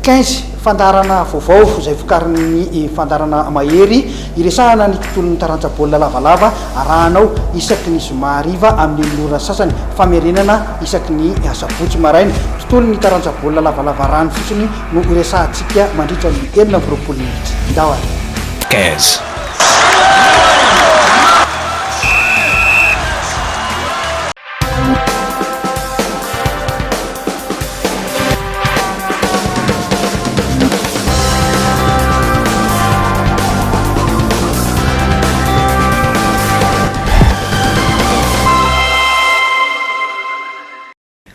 15 fandarana vaovao izay vokarin'ny fandarana mahery iresahana ny tontolon'ny taranja baolina lavalava arahanao isaky ny zoma hariva amin'ny lorana sasany famerenana isaky ny sabotsy maraina tontolon'ny taranja baolina lavalava arahany fotsiny no iresahantsika mandritra ny 7 minitra ndao ary 15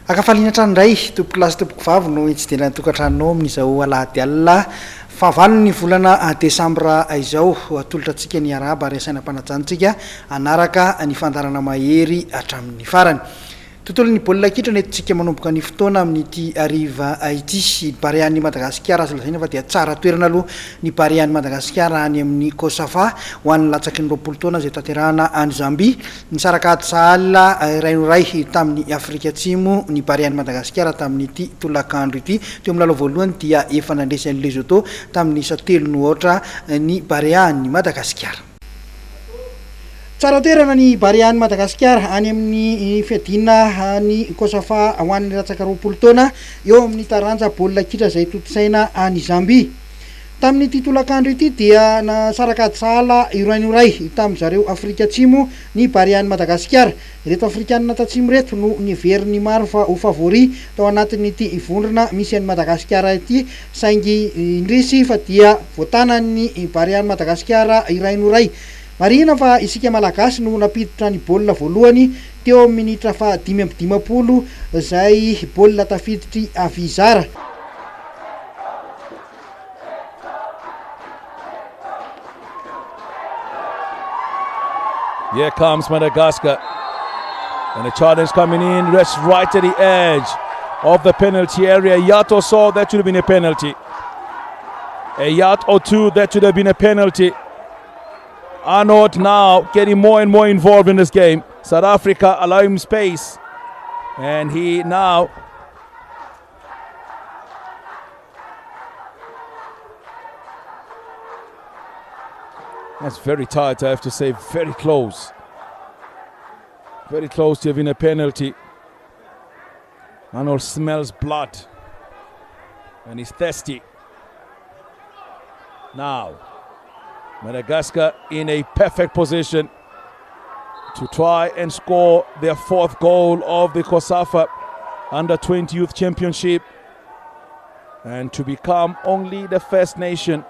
akafaliana tranoray tompoko lasy tompoko vavy no itsidena tokantranonao amin'izao alahady alina fahavalony volana desambra izao atolotra antsika ny araba ary sainam-panajantsika anaraka ny fandarana mahery hatramin'ny farany tontolon'ny baolina kitra nentsika manomboka ny fotoana amin'ity ariva ity Barea ny Madagasikara azo lazaina fa dia tsara toerana aloha ny Barea ny Madagasikara any amin'ny cosafa ho an'ny latsaky ny 20 taona izay tanterahana any Zambia Nisaraka sahala rainoray tamin'ny Afrika Atsimo ny Barea ny Madagasikara tamin'ity tolakandro ity teo amin'ny lalao voalohany dia efa nandresy an'ny Lesotho tamin'ny 7-0 ny Barea ny Madagasikara. Tsara toerana ny Barea ny Madagasikara any amin'ny fiadina ny cosafa ho an'ny latsaka 20 taona eo amin'ny taranja baolina kitra izay totosaina any Zambia. Tamin'ity tolakandro ity dia Nisaraka sahala iray tamin'ny zareo Afrika Atsimo ny Barea ny Madagasikara. Reto Afrikanina Atsimo reto no niveriny maro fa ho favori tao anatin'ity vondrona misy any Madagasikara ity saingy indrisy fa dia voatanany Barea ny Madagasikara iray. Marina fa isika malagasy no napiditra ny baolina voalohany teo amin'ny minitra fa 5-20 izay baolina tafiditry avizara. Here comes Madagascar, and the challenge coming in, rests right at the edge of the penalty area. A yard or so, that should have been a penalty. A yard or two, that should have been a penalty. Arnold now getting more and more involved in this game. South Africa allow him space, and he now that's very tight, I have to say, very close to having a penalty. Arnold smells blood and he's thirsty now. Madagascar in a perfect position to try and score their 4th goal of the COSAFA Under-20 Youth Championship and to become only the first nation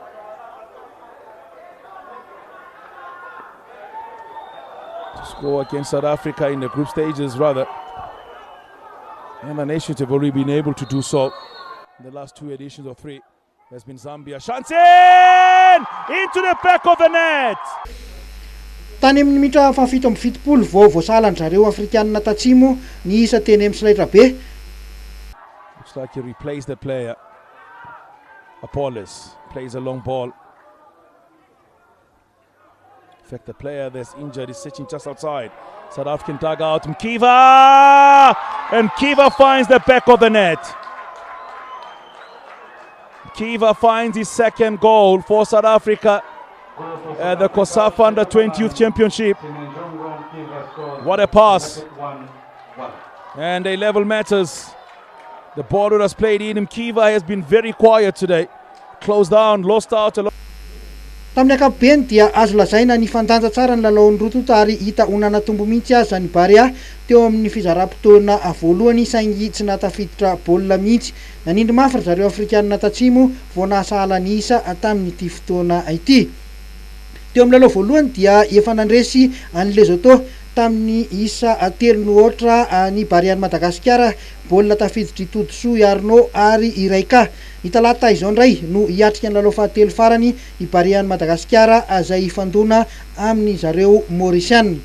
to score against South Africa in the group stages rather. And the nations have already been able to do so in the last 2 editions or 3. Has been Zambia. Shansen into the back of the net. Tany amin'ny mitra fa 7-70 voasalan zareo Afrikanina Atsimo ny isa teny amin'ny slaitra be. Looks like he replaced the player. Apollos plays a long ball. In fact, the player that's injured is sitting just outside. South African dugout. Mkiva! And Kiva finds the back of the net. Kiva finds his 2nd goal for South Africa at the COSAFA Under-20 Youth Championship. What a pass. And a level matters. The ball that was played in Kiva has been very quiet today. Closed down, lost out a lot. Tamin'ny ankapobeny dia azo lazaina ny fandanja tsara ny lalaon'ny rotota ary hita onana tombo mihitsy aza ny Barea teo amin'ny fizaram-potoana voalohany saingy tsy natafiditra baolina mihitsy. Nanindry mafy zareo Afrikanina Atsimo vao nasahala ny isa tamin'ity fotoana ity. Teo amin'ny lalao voalohany dia efa nandresy any Lesotho tamin'ny isa 3-0 ny Barea ny Madagasikara baolina tafiditry Todsoa Arnaud ary iraika. Ny talata izao ndray no hiatrika ny lalao fahatelo farany ny Barea ny Madagasikara izay ifandona amin'ny zareo Mauritiana.